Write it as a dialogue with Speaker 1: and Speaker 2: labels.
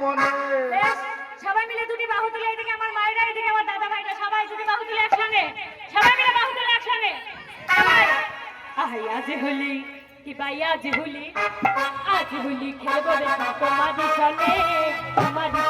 Speaker 1: মনে।
Speaker 2: সবাই মিলে দুটি বাহু তুলে, এদিকে আমার মায়েরা, এদিকে আমার দাদা ভাইরা, সবাই দুটি বাহু তুলে একসঙ্গে, সবাই মিলে বাহু তুলে একসঙ্গে। আজ হোলি কি ভাই, আজ হোলি, আজ হোলি খেলবো রে তোমারই সনে, তোমারই